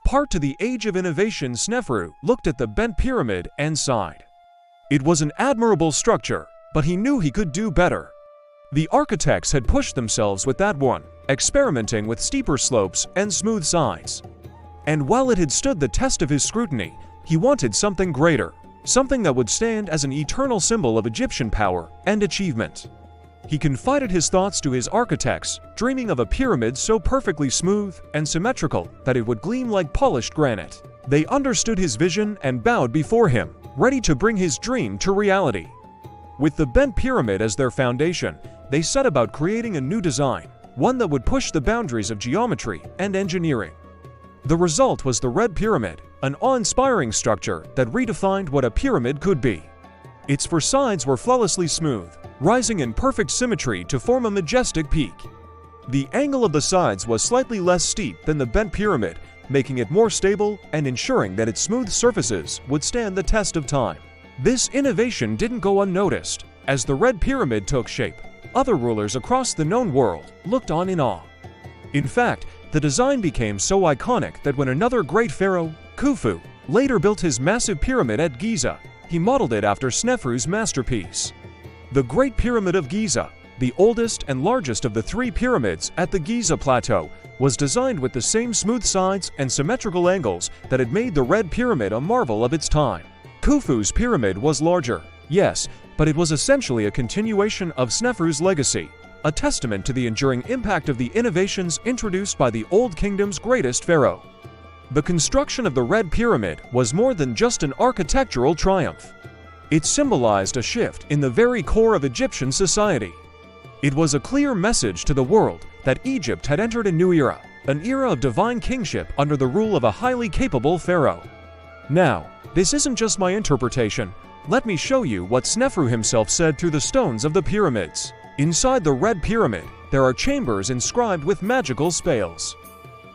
part to the age of innovation, Sneferu looked at the bent pyramid and sighed. It was an admirable structure, but he knew he could do better. The architects had pushed themselves with that one, experimenting with steeper slopes and smooth sides. And while it had stood the test of his scrutiny, he wanted something greater, something that would stand as an eternal symbol of Egyptian power and achievement. He confided his thoughts to his architects, dreaming of a pyramid so perfectly smooth and symmetrical that it would gleam like polished granite. They understood his vision and bowed before him, ready to bring his dream to reality. With the bent pyramid as their foundation, they set about creating a new design, one that would push the boundaries of geometry and engineering. The result was the Red Pyramid, an awe-inspiring structure that redefined what a pyramid could be. Its four sides were flawlessly smooth, rising in perfect symmetry to form a majestic peak. The angle of the sides was slightly less steep than the bent pyramid, making it more stable and ensuring that its smooth surfaces would stand the test of time. This innovation didn't go unnoticed. As the Red Pyramid took shape, other rulers across the known world looked on in awe. In fact, the design became so iconic that when another great pharaoh, Khufu, later built his massive pyramid at Giza, he modeled it after Sneferu's masterpiece. The Great Pyramid of Giza, the oldest and largest of the three pyramids at the Giza Plateau, was designed with the same smooth sides and symmetrical angles that had made the Red Pyramid a marvel of its time. Khufu's pyramid was larger, yes, but it was essentially a continuation of Sneferu's legacy, a testament to the enduring impact of the innovations introduced by the Old Kingdom's greatest pharaoh. The construction of the Red Pyramid was more than just an architectural triumph. It symbolized a shift in the very core of Egyptian society. It was a clear message to the world that Egypt had entered a new era, an era of divine kingship under the rule of a highly capable pharaoh. Now, this isn't just my interpretation. Let me show you what Sneferu himself said through the stones of the pyramids. Inside the Red Pyramid, there are chambers inscribed with magical spells.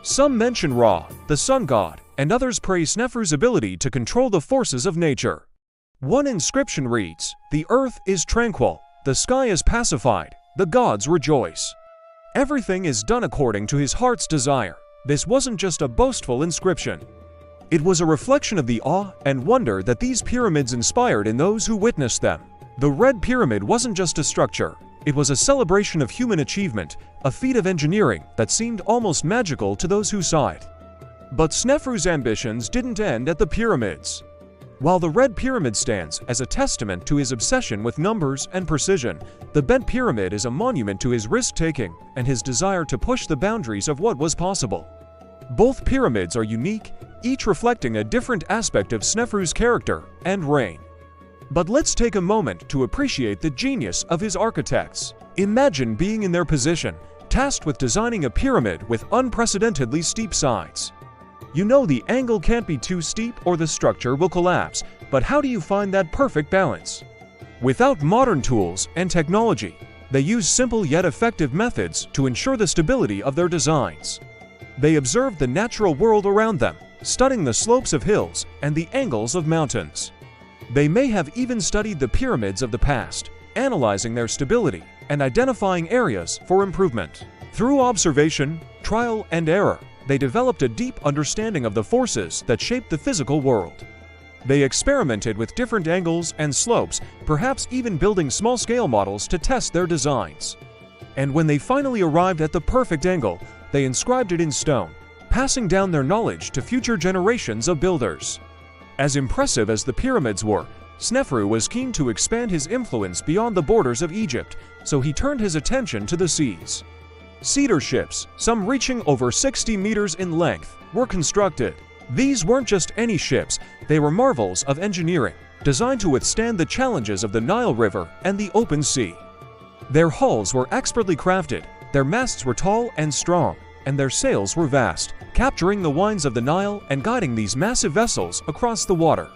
Some mention Ra, the sun god, and others praise Sneferu's ability to control the forces of nature. One inscription reads, "The earth is tranquil, the sky is pacified, the gods rejoice." Everything is done according to his heart's desire. This wasn't just a boastful inscription. It was a reflection of the awe and wonder that these pyramids inspired in those who witnessed them. The Red Pyramid wasn't just a structure. It was a celebration of human achievement, a feat of engineering that seemed almost magical to those who saw it. But Sneferu's ambitions didn't end at the pyramids. While the Red Pyramid stands as a testament to his obsession with numbers and precision, the Bent Pyramid is a monument to his risk-taking and his desire to push the boundaries of what was possible. Both pyramids are unique, each reflecting a different aspect of Sneferu's character and reign. But let's take a moment to appreciate the genius of his architects. Imagine being in their position, tasked with designing a pyramid with unprecedentedly steep sides. You know the angle can't be too steep or the structure will collapse, but how do you find that perfect balance? Without modern tools and technology, they use simple yet effective methods to ensure the stability of their designs. They observed the natural world around them, studying the slopes of hills and the angles of mountains. They may have even studied the pyramids of the past, analyzing their stability and identifying areas for improvement. Through observation, trial, and error, they developed a deep understanding of the forces that shaped the physical world. They experimented with different angles and slopes, perhaps even building small-scale models to test their designs. And when they finally arrived at the perfect angle, they inscribed it in stone, passing down their knowledge to future generations of builders. As impressive as the pyramids were, Sneferu was keen to expand his influence beyond the borders of Egypt, so he turned his attention to the seas. Cedar ships, some reaching over 60 meters in length, were constructed. These weren't just any ships, they were marvels of engineering, designed to withstand the challenges of the Nile River and the open sea. Their hulls were expertly crafted, their masts were tall and strong, and their sails were vast, capturing the winds of the Nile and guiding these massive vessels across the water.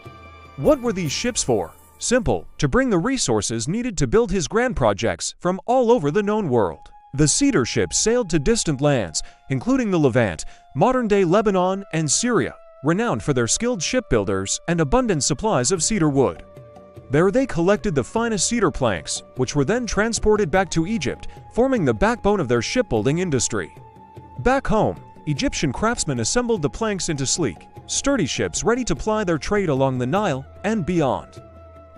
What were these ships for? Simple, to bring the resources needed to build his grand projects from all over the known world. The cedar ships sailed to distant lands, including the Levant, modern-day Lebanon, and Syria, renowned for their skilled shipbuilders and abundant supplies of cedar wood. There they collected the finest cedar planks, which were then transported back to Egypt, forming the backbone of their shipbuilding industry. Back home, Egyptian craftsmen assembled the planks into sleek, sturdy ships ready to ply their trade along the Nile and beyond.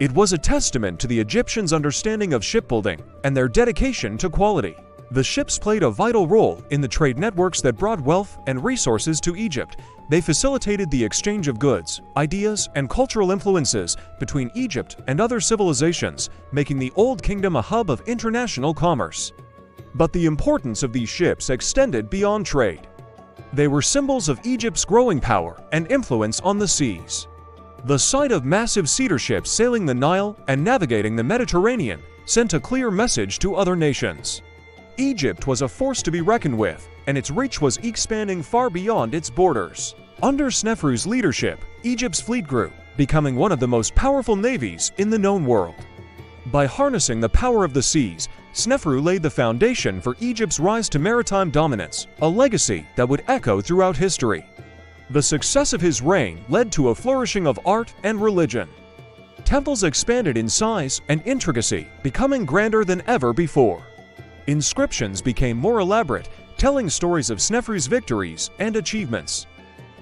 It was a testament to the Egyptians' understanding of shipbuilding and their dedication to quality. The ships played a vital role in the trade networks that brought wealth and resources to Egypt. They facilitated the exchange of goods, ideas, and cultural influences between Egypt and other civilizations, making the Old Kingdom a hub of international commerce. But the importance of these ships extended beyond trade. They were symbols of Egypt's growing power and influence on the seas. The sight of massive cedar ships sailing the Nile and navigating the Mediterranean sent a clear message to other nations. Egypt was a force to be reckoned with, and its reach was expanding far beyond its borders. Under Sneferu's leadership, Egypt's fleet grew, becoming one of the most powerful navies in the known world. By harnessing the power of the seas, Sneferu laid the foundation for Egypt's rise to maritime dominance, a legacy that would echo throughout history. The success of his reign led to a flourishing of art and religion. Temples expanded in size and intricacy, becoming grander than ever before. Inscriptions became more elaborate, telling stories of Sneferu's victories and achievements.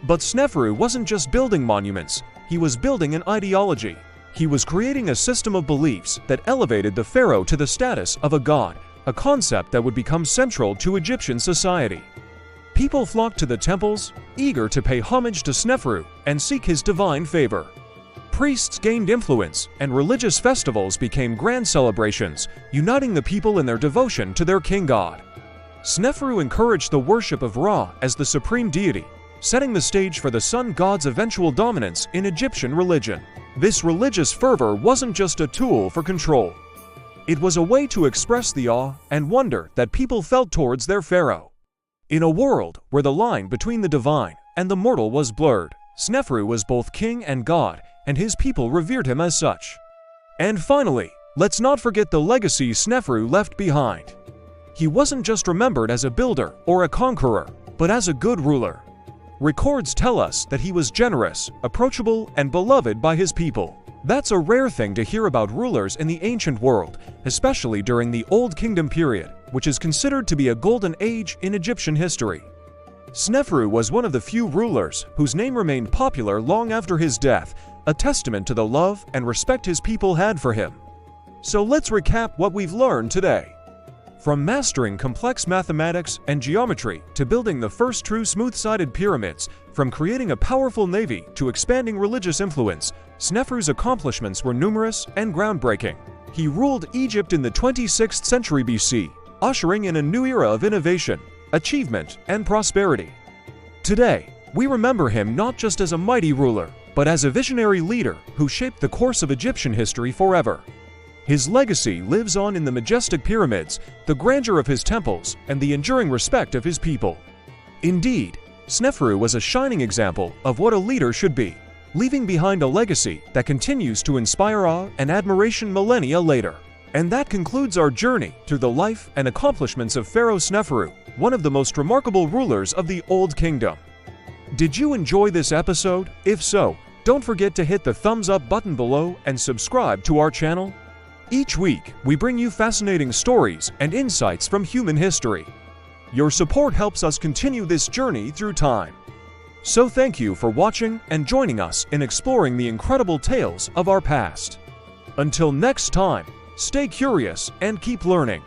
But Sneferu wasn't just building monuments, he was building an ideology. He was creating a system of beliefs that elevated the pharaoh to the status of a god, a concept that would become central to Egyptian society. People flocked to the temples, eager to pay homage to Sneferu and seek his divine favor. Priests gained influence, and religious festivals became grand celebrations, uniting the people in their devotion to their king god. Sneferu encouraged the worship of Ra as the supreme deity, setting the stage for the sun god's eventual dominance in Egyptian religion. This religious fervor wasn't just a tool for control. It was a way to express the awe and wonder that people felt towards their pharaoh. In a world where the line between the divine and the mortal was blurred, Sneferu was both king and god, and his people revered him as such. And finally, let's not forget the legacy Sneferu left behind. He wasn't just remembered as a builder or a conqueror, but as a good ruler. Records tell us that he was generous, approachable, and beloved by his people. That's a rare thing to hear about rulers in the ancient world, especially during the Old Kingdom period, which is considered to be a golden age in Egyptian history. Sneferu was one of the few rulers whose name remained popular long after his death, a testament to the love and respect his people had for him. So let's recap what we've learned today. From mastering complex mathematics and geometry to building the first true smooth-sided pyramids, from creating a powerful navy to expanding religious influence, Sneferu's accomplishments were numerous and groundbreaking. He ruled Egypt in the 26th century BC, ushering in a new era of innovation, achievement, and prosperity. Today, we remember him not just as a mighty ruler, but as a visionary leader who shaped the course of Egyptian history forever. His legacy lives on in the majestic pyramids, the grandeur of his temples, and the enduring respect of his people. Indeed, Sneferu was a shining example of what a leader should be, leaving behind a legacy that continues to inspire awe and admiration millennia later. And that concludes our journey through the life and accomplishments of Pharaoh Sneferu, one of the most remarkable rulers of the Old Kingdom. Did you enjoy this episode? If so, don't forget to hit the thumbs up button below and subscribe to our channel. Each week, we bring you fascinating stories and insights from human history. Your support helps us continue this journey through time. So thank you for watching and joining us in exploring the incredible tales of our past. Until next time, stay curious and keep learning.